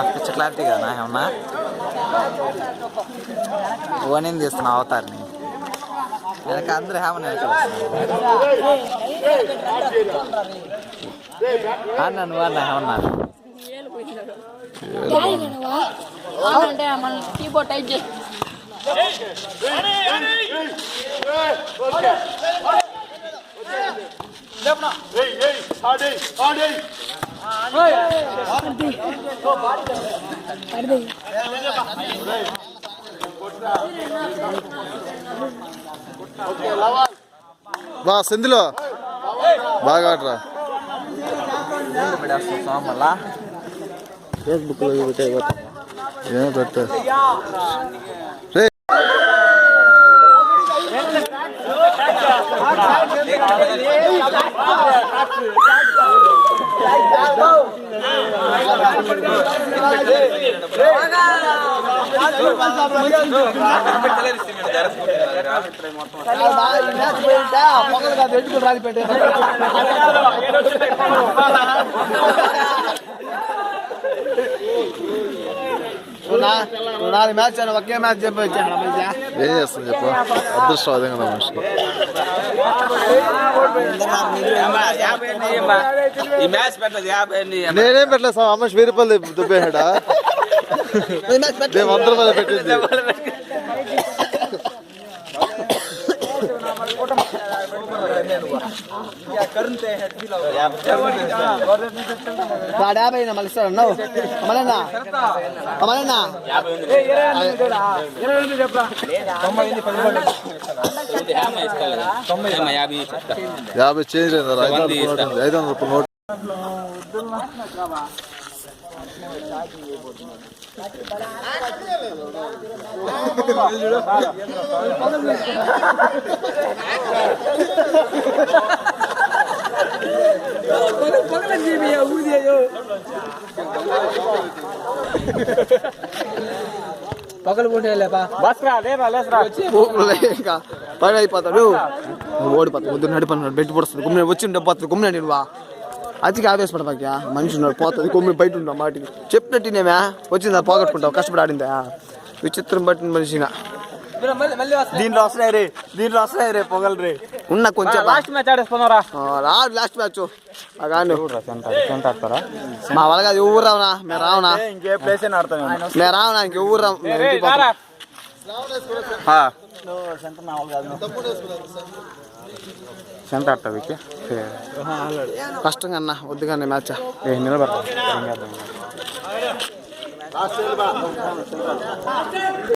పిచ్చ క్లారిటీ కదా ఏమన్నా ఓనింది తీస్తున్నా అవతారిని వెనక అందరూ ఏమన్నా అన్న నువ్వు అన్న ఏమన్నా కీబోర్డ్ టైప్ చేసి బా సింధులో బాగా ఆడరా మళ్ళా ఫేస్బుక్ లో ఏమో పెట్టా నాలుగు మ్యాచ్ ఒకే మ్యాచ్ చెప్పి వచ్చాను ఏం చేస్తుంది చెప్పు అదృష్టం కదా మనిషి నేనేం పెట్టలేదు సార్ అమ్మ 1000 రూపాయలు దుబ్బేహాడా మేము 100 రూపాయలు పెట్టింది యాభై మళ్ళీ ఇస్తాడు అన్నావు అమలన్నా అమలన్నా 50 చేంజ్ అయింది 500 రూపాయలు నోట్ పగలు పోటీ ఇంకా పని అయిపోతాడు ఓడిపోతాడు వద్దు నడిపడి బెట్టి పడుతుంది గుమ్మి వచ్చి డబ్బు గుమ్మి నువ్వా అతికి ఆవేశపడబాక మనిషి ఉన్నాడు పోతుంది గుమ్మి బయట ఉంటావు మాటికి చెప్పినట్టునేమే వచ్చిందా పోగొట్టుకుంటావు కష్టపడి ఆడిందా విచిత్రం పట్టిన మనిషిగా దీంట్లో వస్తున్నాయి రే పొగలు రే ఉన్న కొంచెం లాస్ట్ మ్యాచ్ ఆడేసుకున్నారా లాస్ట్ మ్యాచ్ మా వాళ్ళకి అది ఊరు రావునా మేము రావునా ఇంకే ప్లేస్ మేము రావునా ఇంక ఊరు రావు సెంటర్ ఆడతావు కష్టంగా అన్న వద్దుగానే మ్యాచ్ నిలబడతా